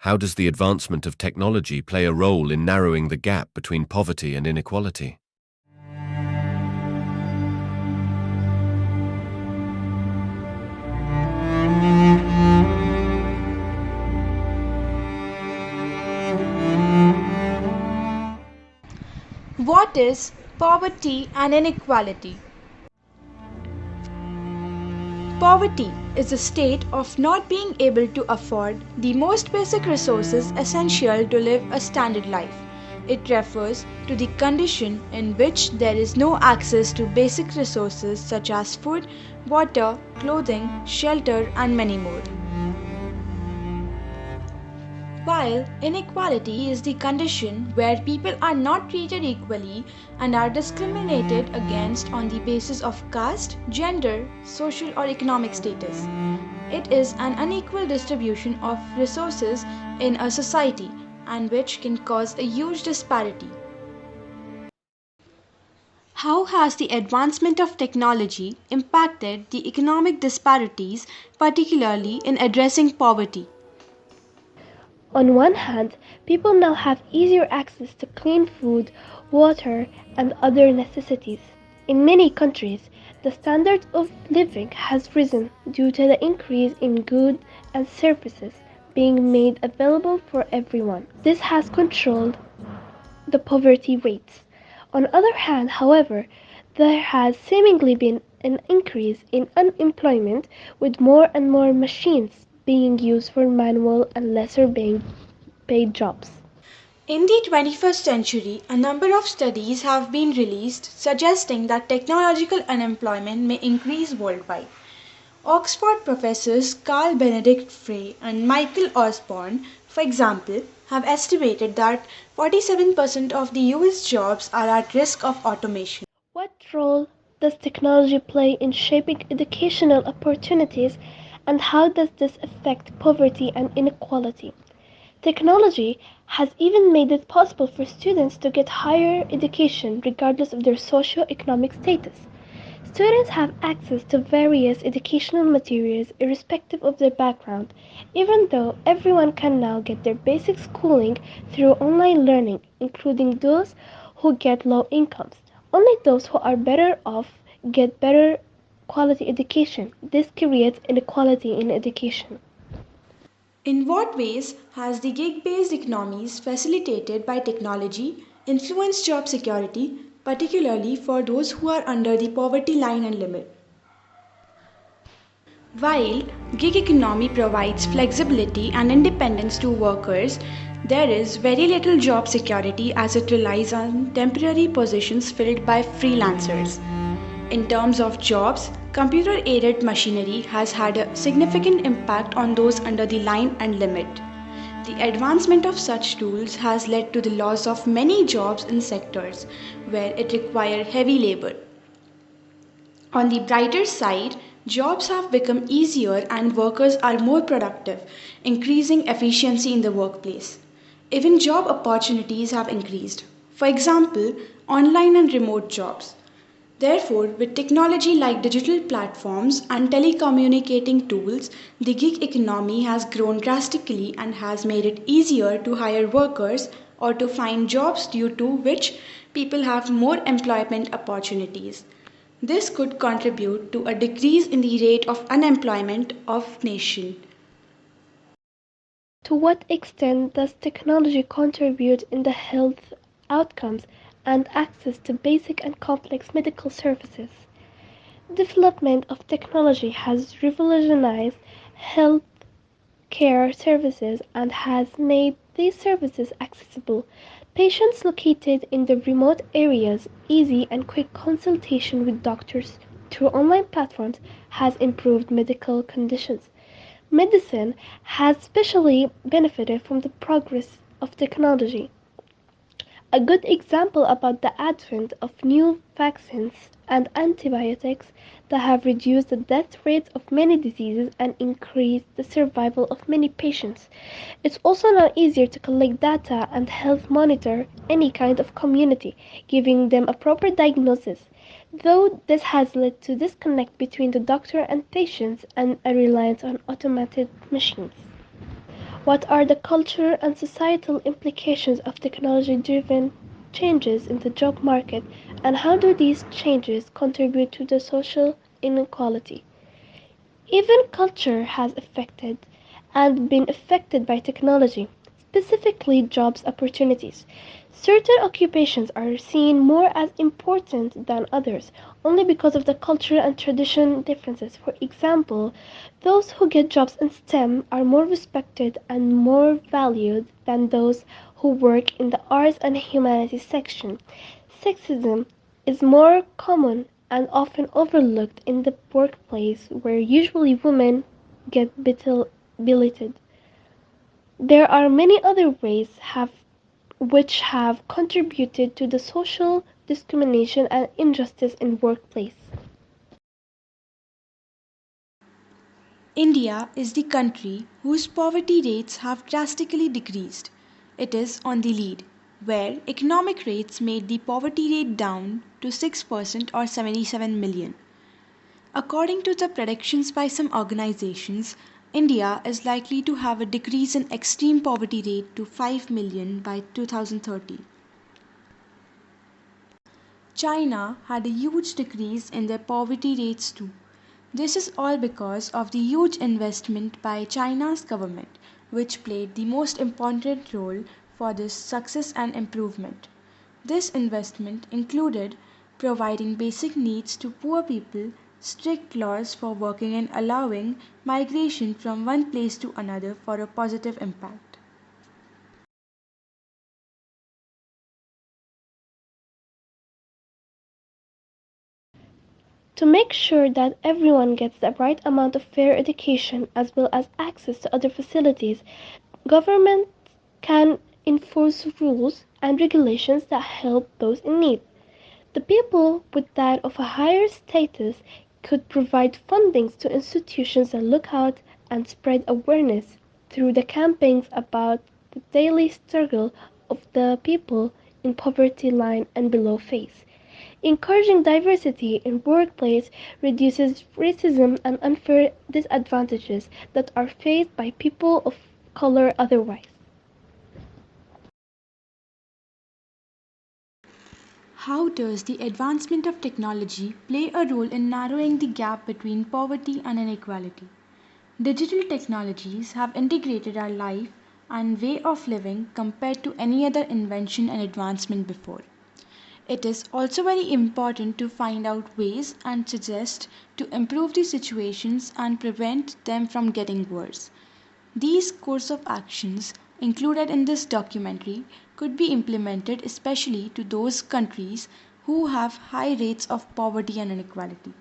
How does the advancement of technology play a role in narrowing the gap between poverty and inequality? What is poverty and inequality? Poverty is a state of not being able to afford the most basic resources essential to live a standard life. It refers to the condition in which there is no access to basic resources such as food, water, clothing, shelter, and many more. While inequality is the condition where people are not treated equally and are discriminated against on the basis of caste, gender, social or economic status. It is an unequal distribution of resources in a society and which can cause a huge disparity. How has the advancement of technology impacted the economic disparities, particularly in addressing poverty? On one hand, people now have easier access to clean food, water, and other necessities. In many countries, the standard of living has risen due to the increase in goods and services being made available for everyone. This has controlled the poverty rates. On the other hand, however, there has seemingly been an increase in unemployment with more and more machines being used for manual and lesser being paid jobs. In the 21st century, a number of studies have been released suggesting that technological unemployment may increase worldwide. Oxford professors Carl Benedict Frey and Michael Osborne, for example, have estimated that 47% of the US jobs are at risk of automation. What role does technology play in shaping educational opportunities, and how does this affect poverty and inequality? Technology has even made it possible for students to get higher education regardless of their socio-economic status. Students have access to various educational materials irrespective of their background, even though everyone can now get their basic schooling through online learning, including those who get low incomes. Only those who are better off get better quality education. This creates inequality in education. In what ways has the gig based economies facilitated by technology influenced job security, particularly for those who are under the poverty line and limit? While gig economy provides flexibility and independence to workers, there is very little job security as it relies on temporary positions filled by freelancers. In terms of jobs, computer aided machinery has had a significant impact on those under the line and limit. The advancement of such tools has led to the loss of many jobs in sectors where it required heavy labor. On the brighter side, jobs have become easier and workers are more productive, increasing efficiency in the workplace. Even job opportunities have increased. For example, online and remote jobs. Therefore, with technology like digital platforms and telecommunicating tools, the gig economy has grown drastically and has made it easier to hire workers or to find jobs due to which people have more employment opportunities. This could contribute to a decrease in the rate of unemployment of nation. To what extent does technology contribute in the health outcomes and access to basic and complex medical services? Development of technology has revolutionized health care services and has made these services accessible. Patients located in the remote areas easy and quick consultation with doctors through online platforms has improved medical conditions. Medicine has especially benefited from the progress of technology. A good example about the advent of new vaccines and antibiotics that have reduced the death rates of many diseases and increased the survival of many patients. It's also now easier to collect data and help monitor any kind of community, giving them a proper diagnosis, though this has led to disconnect between the doctor and patients and a reliance on automated machines. What are the cultural and societal implications of technology driven changes in the job market, and how do these changes contribute to the social inequality? Even culture has affected and been affected by technology, specifically jobs opportunities. Certain occupations are seen more as important than others only because of the cultural and tradition differences. For example, those who get jobs in STEM are more respected and more valued than those who work in the arts and humanities section. Sexism is more common and often overlooked in the workplace where usually women get belated. There are many other ways which have contributed to the social discrimination and injustice in workplace. India is the country whose poverty rates have drastically decreased. It is on the lead, where economic rates made the poverty rate down to 6% or 77 million. According to the predictions by some organizations, India is likely to have a decrease in extreme poverty rate to 5 million by 2030. China had a huge decrease in their poverty rates too. This is all because of the huge investment by China's government, which played the most important role for this success and improvement. This investment included providing basic needs to poor people, strict laws for working, and allowing migration from one place to another for a positive impact. To make sure that everyone gets the right amount of fair education as well as access to other facilities, governments can enforce rules and regulations that help those in need. The people with that of a higher status could provide fundings to institutions that look out and spread awareness through the campaigns about the daily struggle of the people in poverty line and below face. Encouraging diversity in workplace reduces racism and unfair disadvantages that are faced by people of color otherwise. How does the advancement of technology play a role in narrowing the gap between poverty and inequality? Digital technologies have integrated our life and way of living compared to any other invention and advancement before. It is also very important to find out ways and suggest to improve the situations and prevent them from getting worse. These course of actions included in this documentary could be implemented especially to those countries who have high rates of poverty and inequality.